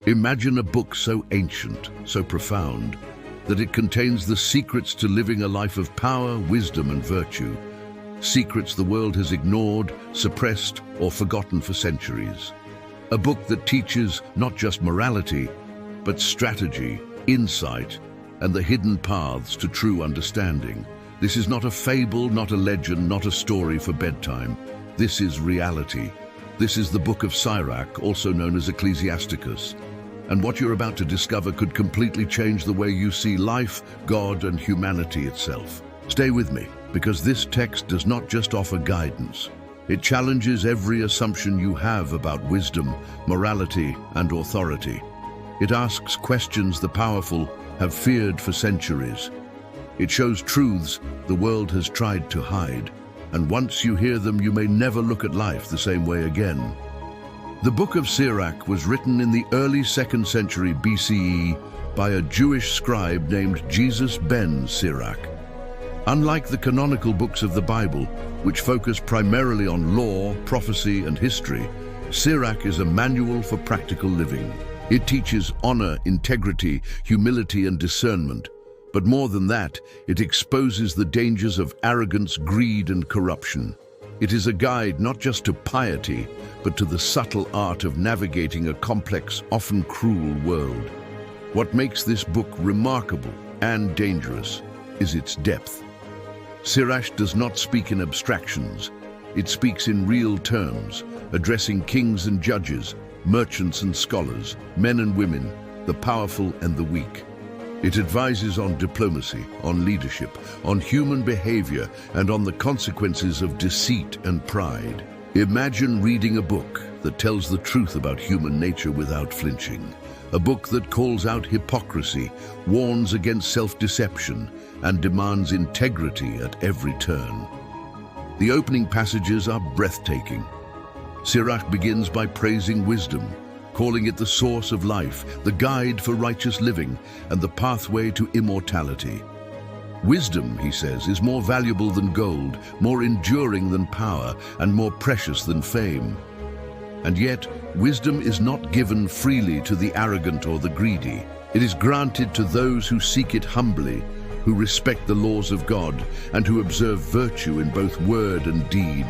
Imagine a book so ancient, so profound, that it contains the secrets to living a life of power, wisdom, and virtue. Secrets the world has ignored, suppressed, or forgotten for centuries. A book that teaches not just morality, but strategy, insight, and the hidden paths to true understanding. This is not a fable, not a legend, not a story for bedtime. This is reality. This is the Book of Sirach, also known as Ecclesiasticus. And what you're about to discover could completely change the way you see life, God, and humanity itself. Stay with me, because this text does not just offer guidance. It challenges every assumption you have about wisdom, morality, and authority. It asks questions the powerful have feared for centuries. It shows truths the world has tried to hide, and once you hear them, you may never look at life the same way again. The Book of Sirach was written in the early 2nd century BCE by a Jewish scribe named Jesus ben Sirach. Unlike the canonical books of the Bible, which focus primarily on law, prophecy, and history, Sirach is a manual for practical living. It teaches honor, integrity, humility, and discernment. But more than that, it exposes the dangers of arrogance, greed, and corruption. It is a guide not just to piety, but to the subtle art of navigating a complex, often cruel world. What makes this book remarkable and dangerous is its depth. Sirach does not speak in abstractions. It speaks in real terms, addressing kings and judges, merchants and scholars, men and women, the powerful and the weak. It advises on diplomacy, on leadership, on human behavior, and on the consequences of deceit and pride. Imagine reading a book that tells the truth about human nature without flinching. A book that calls out hypocrisy, warns against self-deception, and demands integrity at every turn. The opening passages are breathtaking. Sirach begins by praising wisdom, calling it the source of life, the guide for righteous living, and the pathway to immortality. Wisdom, he says, is more valuable than gold, more enduring than power, and more precious than fame. And yet, wisdom is not given freely to the arrogant or the greedy. It is granted to those who seek it humbly, who respect the laws of God, and who observe virtue in both word and deed.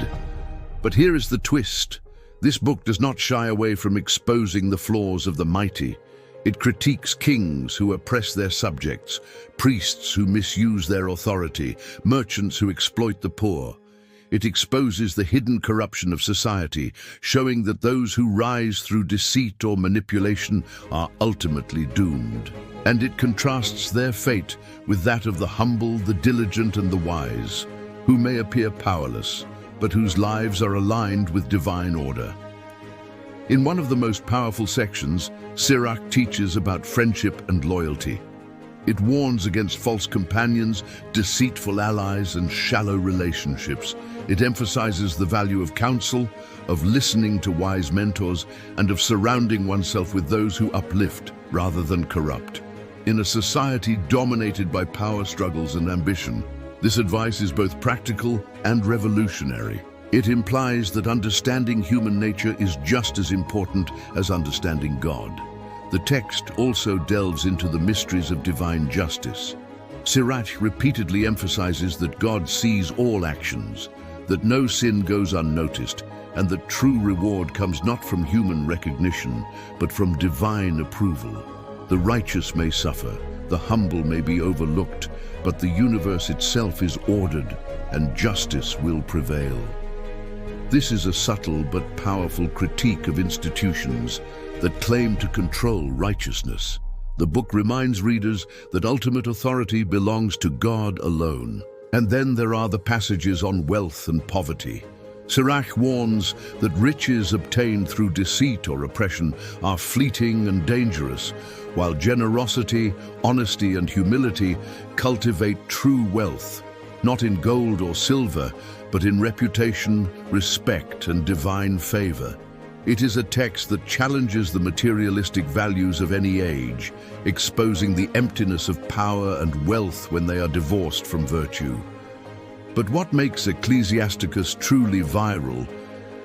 But here is the twist. This book does not shy away from exposing the flaws of the mighty. It critiques kings who oppress their subjects, priests who misuse their authority, merchants who exploit the poor. It exposes the hidden corruption of society, showing that those who rise through deceit or manipulation are ultimately doomed. And it contrasts their fate with that of the humble, the diligent, and the wise, who may appear powerless, but whose lives are aligned with divine order. In one of the most powerful sections, Sirach teaches about friendship and loyalty. It warns against false companions, deceitful allies, and shallow relationships. It emphasizes the value of counsel, of listening to wise mentors, and of surrounding oneself with those who uplift rather than corrupt. In a society dominated by power struggles and ambition, this advice is both practical and revolutionary. It implies that understanding human nature is just as important as understanding God. The text also delves into the mysteries of divine justice. Sirach repeatedly emphasizes that God sees all actions, that no sin goes unnoticed, and that true reward comes not from human recognition, but from divine approval. The righteous may suffer, the humble may be overlooked, but the universe itself is ordered, and justice will prevail. This is a subtle but powerful critique of institutions that claim to control righteousness. The book reminds readers that ultimate authority belongs to God alone. And then there are the passages on wealth and poverty. Sirach warns that riches obtained through deceit or oppression are fleeting and dangerous, while generosity, honesty, and humility cultivate true wealth, not in gold or silver, but in reputation, respect, and divine favor. It is a text that challenges the materialistic values of any age, exposing the emptiness of power and wealth when they are divorced from virtue. But what makes Ecclesiasticus truly viral,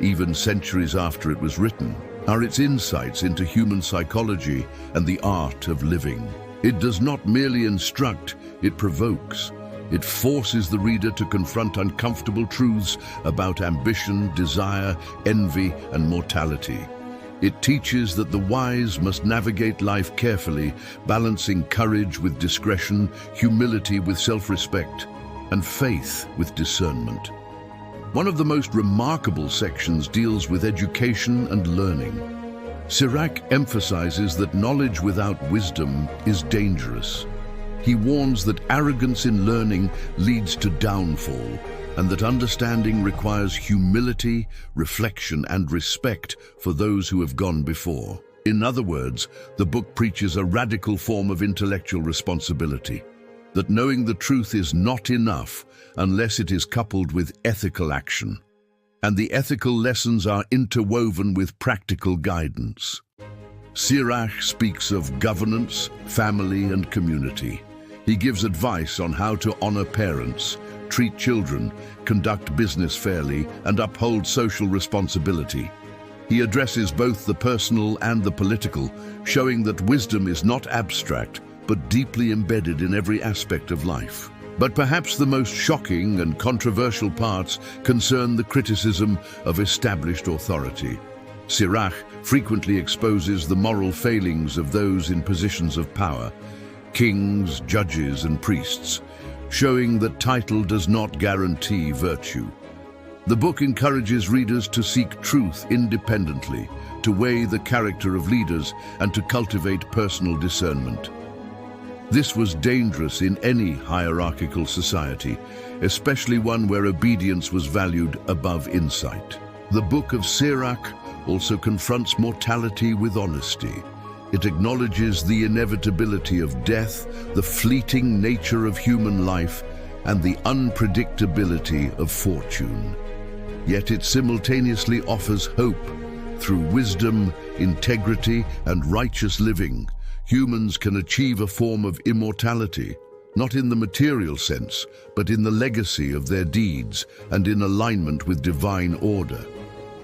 even centuries after it was written, are its insights into human psychology and the art of living. It does not merely instruct, it provokes. It forces the reader to confront uncomfortable truths about ambition, desire, envy, and mortality. It teaches that the wise must navigate life carefully, balancing courage with discretion, humility with self-respect, and faith with discernment. One of the most remarkable sections deals with education and learning. Sirach emphasizes that knowledge without wisdom is dangerous. He warns that arrogance in learning leads to downfall, and that understanding requires humility, reflection, and respect for those who have gone before. In other words, the book preaches a radical form of intellectual responsibility, that knowing the truth is not enough unless it is coupled with ethical action. And the ethical lessons are interwoven with practical guidance. Sirach speaks of governance, family, and community. He gives advice on how to honor parents, treat children, conduct business fairly, and uphold social responsibility. He addresses both the personal and the political, showing that wisdom is not abstract, but deeply embedded in every aspect of life. But perhaps the most shocking and controversial parts concern the criticism of established authority. Sirach frequently exposes the moral failings of those in positions of power, kings, judges, and priests, showing that title does not guarantee virtue. The book encourages readers to seek truth independently, to weigh the character of leaders, and to cultivate personal discernment. This was dangerous in any hierarchical society, especially one where obedience was valued above insight. The Book of Sirach also confronts mortality with honesty. It acknowledges the inevitability of death, the fleeting nature of human life, and the unpredictability of fortune. Yet it simultaneously offers hope. Through wisdom, integrity, and righteous living, humans can achieve a form of immortality, not in the material sense, but in the legacy of their deeds and in alignment with divine order.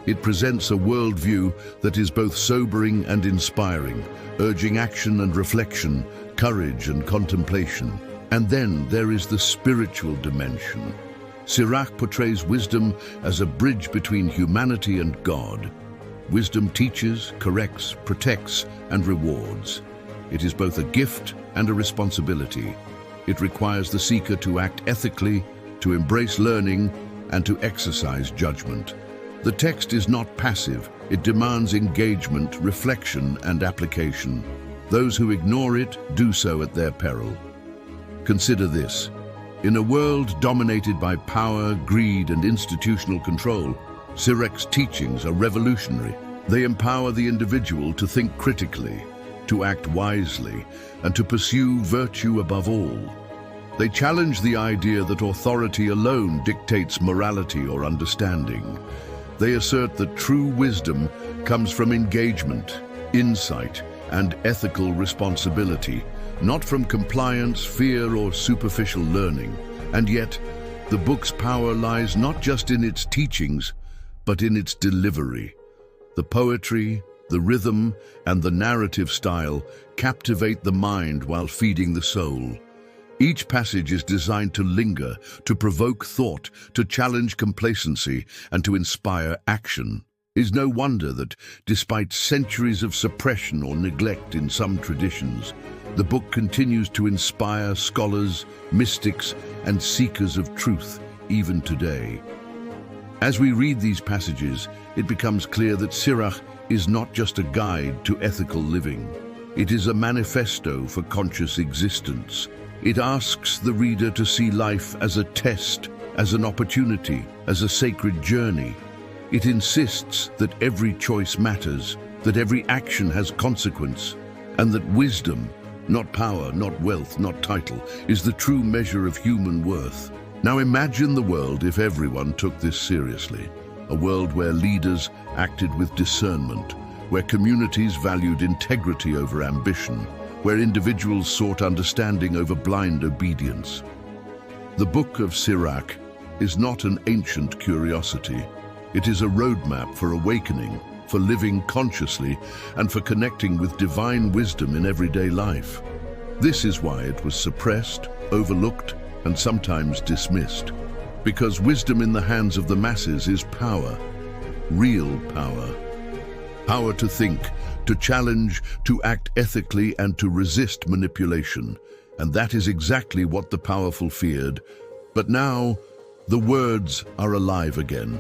It presents a worldview that is both sobering and inspiring, urging action and reflection, courage and contemplation. And then there is the spiritual dimension. Sirach portrays wisdom as a bridge between humanity and God. Wisdom teaches, corrects, protects, and rewards. It is both a gift and a responsibility. It requires the seeker to act ethically, to embrace learning, and to exercise judgment. The text is not passive. It demands engagement, reflection, and application. Those who ignore it do so at their peril. Consider this. In a world dominated by power, greed, and institutional control, Sirach's teachings are revolutionary. They empower the individual to think critically, to act wisely, and to pursue virtue above all. They challenge the idea that authority alone dictates morality or understanding. They assert that true wisdom comes from engagement, insight, and ethical responsibility, not from compliance, fear, or superficial learning. And yet, the book's power lies not just in its teachings, but in its delivery. The poetry, the rhythm, and the narrative style captivate the mind while feeding the soul. Each passage is designed to linger, to provoke thought, to challenge complacency, and to inspire action. It is no wonder that, despite centuries of suppression or neglect in some traditions, the book continues to inspire scholars, mystics, and seekers of truth even today. As we read these passages, it becomes clear that Sirach is not just a guide to ethical living. It is a manifesto for conscious existence. It asks the reader to see life as a test, as an opportunity, as a sacred journey. It insists that every choice matters, that every action has consequence, and that wisdom, not power, not wealth, not title, is the true measure of human worth. Now imagine the world if everyone took this seriously. A world where leaders acted with discernment, where communities valued integrity over ambition, where individuals sought understanding over blind obedience. The Book of Sirach is not an ancient curiosity. It is a roadmap for awakening, for living consciously, and for connecting with divine wisdom in everyday life. This is why it was suppressed, overlooked, and sometimes dismissed. Because wisdom in the hands of the masses is power, real power. Power to think, to challenge, to act ethically, and to resist manipulation. And that is exactly what the powerful feared. But now, the words are alive again.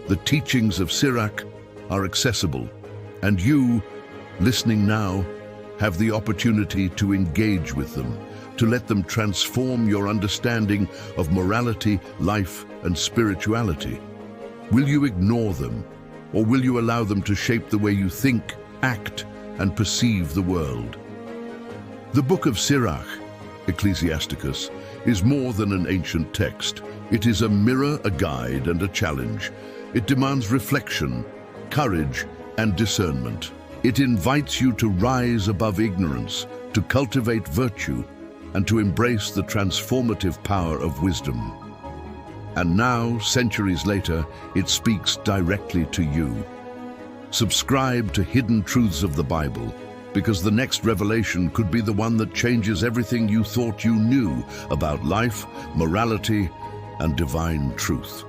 The teachings of Sirach are accessible, and you, listening now, have the opportunity to engage with them, to let them transform your understanding of morality, life, and spirituality. Will you ignore them, or will you allow them to shape the way you think, act, and perceive the world? The Book of Sirach, Ecclesiasticus, is more than an ancient text. It is a mirror, a guide, and a challenge. It demands reflection, courage, and discernment. It invites you to rise above ignorance, to cultivate virtue, and to embrace the transformative power of wisdom. And now, centuries later, it speaks directly to you. Subscribe to Hidden Truths of the Bible, because the next revelation could be the one that changes everything you thought you knew about life, morality, and divine truth.